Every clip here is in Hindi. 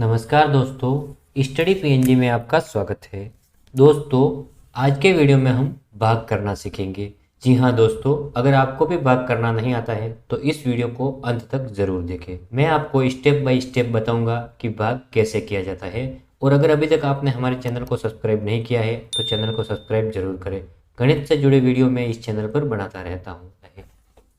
नमस्कार दोस्तों, स्टडी पीएनजी में आपका स्वागत है। दोस्तों, आज के वीडियो में हम भाग करना सीखेंगे। जी हाँ दोस्तों, अगर आपको भी भाग करना नहीं आता है तो इस वीडियो को अंत तक ज़रूर देखें। मैं आपको स्टेप बाय स्टेप बताऊंगा कि भाग कैसे किया जाता है। और अगर अभी तक आपने हमारे चैनल को सब्सक्राइब नहीं किया है तो चैनल को सब्सक्राइब जरूर करें। गणित से जुड़े वीडियो मैं इस चैनल पर बनाता रहता हूँ।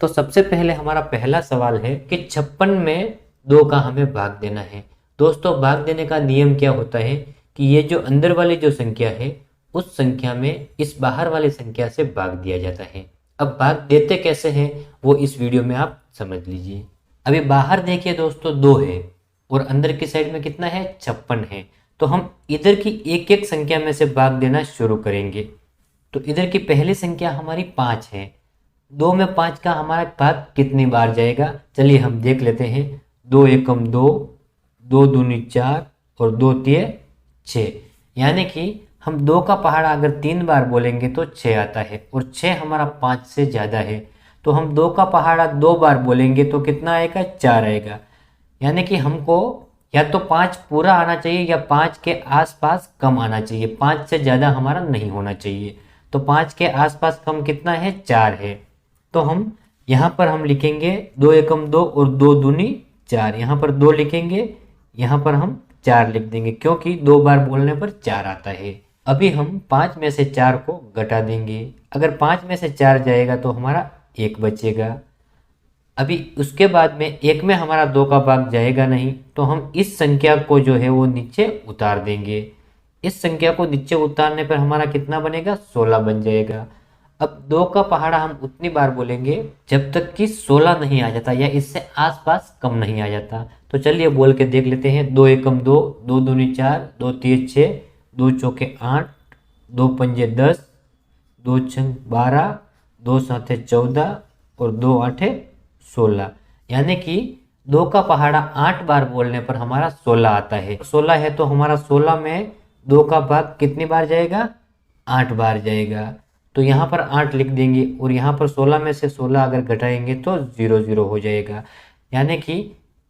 तो सबसे पहले हमारा पहला सवाल है कि 56 में 2 का हमें भाग देना है। दोस्तों, भाग देने का नियम क्या होता है कि ये जो अंदर वाली जो संख्या है उस संख्या में इस बाहर वाली संख्या से भाग दिया जाता है। अब भाग देते कैसे हैं वो इस वीडियो में आप समझ लीजिए। अभी बाहर देखिए दोस्तों 2 है और अंदर की साइड में कितना है, 56 है। तो हम इधर की एक एक संख्या में से भाग देना शुरू करेंगे। तो इधर की पहली संख्या हमारी 5 है। 2 में 5 का हमारा भाग कितनी बार जाएगा, चलिए हम देख लेते हैं। 2 एकम 2, 2 दूनी 4 और 2 तिये 6। यानी कि हम 2 का पहाड़ा अगर 3 बार बोलेंगे तो 6 आता है और 6 हमारा 5 से ज़्यादा है। तो हम 2 का पहाड़ा 2 बार बोलेंगे तो कितना आएगा, 4 आएगा। यानी कि हमको या तो 5 पूरा आना चाहिए या 5 के आसपास कम आना चाहिए। 5 से ज़्यादा हमारा नहीं होना चाहिए। तो 5 के आसपास कम कितना है, 4 है। तो हम यहाँ पर हम लिखेंगे 2 एकम 2 और 2 दूनी 4। यहाँ पर 2 लिखेंगे, यहाँ पर हम 4 लिख देंगे क्योंकि 2 बार बोलने पर 4 आता है। अभी हम 5 में से 4 को घटा देंगे। अगर 5 में से 4 जाएगा तो हमारा 1 बचेगा। अभी उसके बाद में 1 में हमारा 2 का भाग जाएगा नहीं, तो हम इस संख्या को जो है वो नीचे उतार देंगे। इस संख्या को नीचे उतारने पर हमारा कितना बनेगा, 16 बन जाएगा। अब 2 का पहाड़ा हम उतनी बार बोलेंगे जब तक कि 16 नहीं आ जाता या इससे आसपास कम नहीं आ जाता। तो चलिए बोल के देख लेते हैं। 2 एकम 2, 2 दूनी 4, 2 तिये 6, 2 चौके 8, 2 पंजे 10, 2 छंग 12, 2 साथे 14 और 2 आठे 16। यानी कि 2 का पहाड़ा 8 बार बोलने पर हमारा 16 आता है। 16 है तो हमारा 16 में 2 का भाग कितनी बार जाएगा, 8 बार जाएगा। तो यहाँ पर 8 लिख देंगे और यहाँ पर 16 में से 16 अगर घटाएंगे तो 0 0 हो जाएगा। यानी कि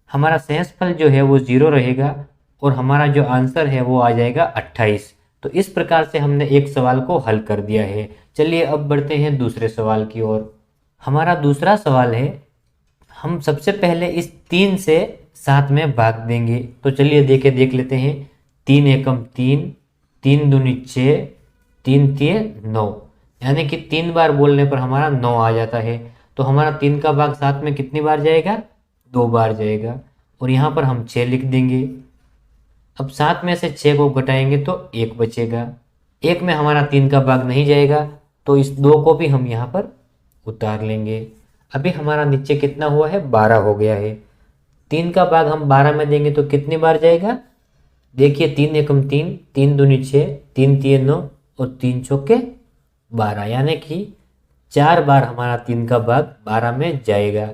हमारा शेषफल जो है वो 0 रहेगा और हमारा जो आंसर है वो आ जाएगा 28। तो इस प्रकार से हमने एक सवाल को हल कर दिया है। चलिए अब बढ़ते हैं दूसरे सवाल की ओर। हमारा दूसरा सवाल है, हम सबसे पहले इस 3 से 7 में भाग देंगे। तो चलिए देख लेते हैं। 3 एकम 3, 3 दूनी 6, 3 तिये 9। यानी कि 3 बार बोलने पर हमारा 9 आ जाता है। तो हमारा 3 का भाग 7 में कितनी बार जाएगा, 2 बार जाएगा। और यहाँ पर हम 6 लिख देंगे। अब 7 में से 6 को घटाएंगे तो 1 बचेगा। 1 में हमारा 3 का भाग नहीं जाएगा तो इस 2 को भी हम यहाँ पर उतार लेंगे। अभी हमारा नीचे कितना हुआ है, 12 हो गया है। 3 का भाग हम 12 में देंगे तो कितनी बार जाएगा, देखिए 3 एकम 3, 3 दूनी 6, 3 तिये 9 और 3 चौके 12। यानी कि 4 बार हमारा 3 का भाग 12 में जाएगा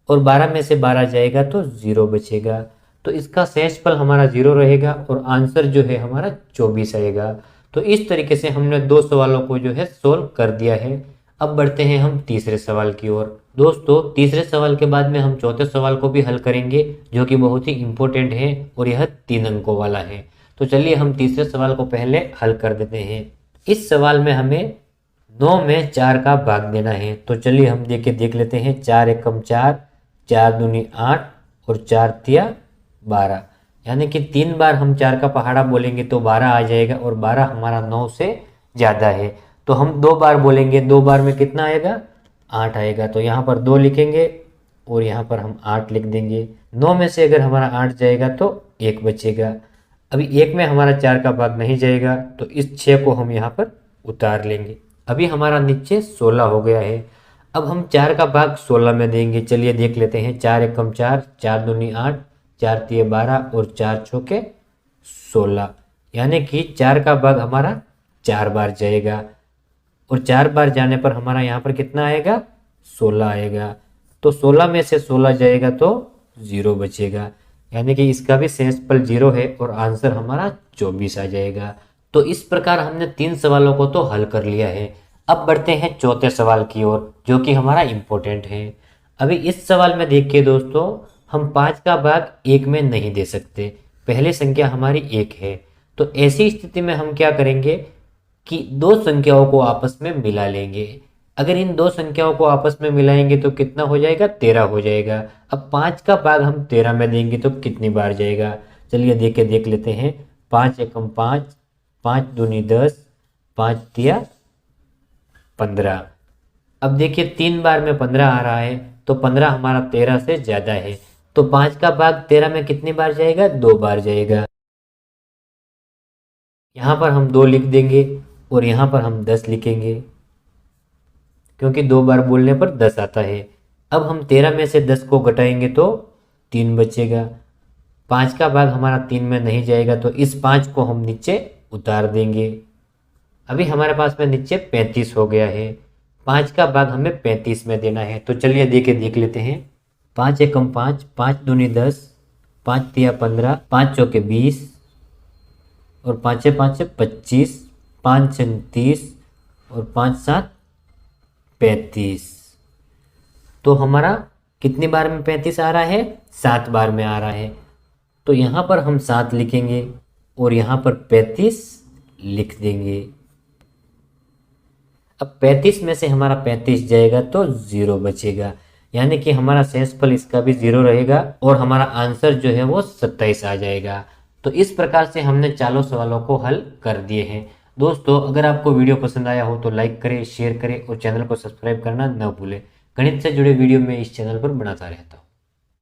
और 12 में से 12 जाएगा तो 0 बचेगा। तो इसका शेषफल हमारा 0 रहेगा और आंसर जो है हमारा 24 आएगा। तो इस तरीके से हमने 2 सवालों को जो है सोल्व कर दिया है। अब बढ़ते हैं हम तीसरे सवाल की ओर। दोस्तों, तीसरे सवाल के बाद में हम चौथे सवाल को भी हल करेंगे जो कि बहुत ही इंपॉर्टेंट है और यह 3 अंकों वाला है। तो चलिए हम तीसरे सवाल को पहले हल कर देते हैं। इस सवाल में हमें 9 में 4 का भाग देना है। तो चलिए हम देख लेते हैं। 4 एकम 4, 4 दूनी 8 और 4 तिया 12। यानी कि 3 बार हम 4 का पहाड़ा बोलेंगे तो 12 आ जाएगा और 12 हमारा 9 से ज़्यादा है। तो हम 2 बार बोलेंगे, 2 बार में कितना आएगा, 8 आएगा। तो यहाँ पर 2 लिखेंगे और यहाँ पर हम 8 लिख देंगे। 9 में से अगर हमारा 8 जाएगा तो 1 बचेगा। अभी 1 में हमारा 4 का भाग नहीं जाएगा तो इस 6 को हम यहाँ पर उतार लेंगे। अभी हमारा नीचे 16 हो गया है। अब हम 4 का भाग 16 में देंगे। चलिए देख लेते हैं। 4 एकम 4, 4 दूनी 8, 4 तिये 12 और 4 चौके 16। यानी कि 4 का भाग हमारा 4 बार जाएगा और 4 बार जाने पर हमारा यहाँ पर कितना आएगा, 16 आएगा। तो 16 में से 16 जाएगा तो 0 बचेगा। यानी कि इसका भी शेषफल 0 है और आंसर हमारा 24 आ जाएगा। तो इस प्रकार हमने 3 सवालों को तो हल कर लिया है। अब बढ़ते हैं चौथे सवाल की ओर जो कि हमारा इम्पोर्टेंट है। अभी इस सवाल में देखिए दोस्तों, हम 5 का भाग 1 में नहीं दे सकते पहली संख्या हमारी 1 है। तो ऐसी स्थिति में हम क्या करेंगे कि दो संख्याओं को आपस में मिला लेंगे। अगर इन दो संख्याओं को आपस में मिलाएंगे तो कितना हो जाएगा, 13 हो जाएगा। अब 5 का भाग हम 13 में देंगे तो कितनी बार जाएगा, चलिए देख लेते हैं। 5 एकम 5, 5 दूनी 10, 5 तिया 15। अब देखिए 3 बार में 15 आ रहा है, तो 15 हमारा 13 से ज़्यादा है। तो 5 का भाग 13 में कितनी बार जाएगा, 2 बार जाएगा। यहाँ पर हम 2 लिख देंगे और यहाँ पर हम 10 लिखेंगे, क्योंकि 2 बार बोलने पर 10 आता है। अब हम 13 में से 10 को घटाएंगे तो 3 बचेगा। 5 का भाग हमारा 3 में नहीं जाएगा, तो इस 5 को हम नीचे उतार देंगे। अभी हमारे पास में नीचे 35 हो गया है। 5 का भाग हमें 35 में देना है, तो चलिए देख लेते हैं। 5 एकम 5, 5 दूनी 10, 5 तिया 15, 5 चौके 20 और 5 5 25, 5 छंग 30 और 5 7 35। तो हमारा कितनी बार में 35 आ रहा है, 7 बार में आ रहा है। तो यहाँ पर हम 7 लिखेंगे और यहाँ पर 35 लिख देंगे। अब 35 में से हमारा 35 जाएगा तो 0 बचेगा, यानी कि हमारा शेषफल इसका भी 0 रहेगा और हमारा आंसर जो है वो 27 आ जाएगा। तो इस प्रकार से हमने चारों सवालों को हल कर दिए हैं। दोस्तों, अगर आपको वीडियो पसंद आया हो तो लाइक करें, शेयर करें और चैनल को सब्सक्राइब करना न भूलें। गणित से जुड़े वीडियो मैं इस चैनल पर बनाता रहता हूँ।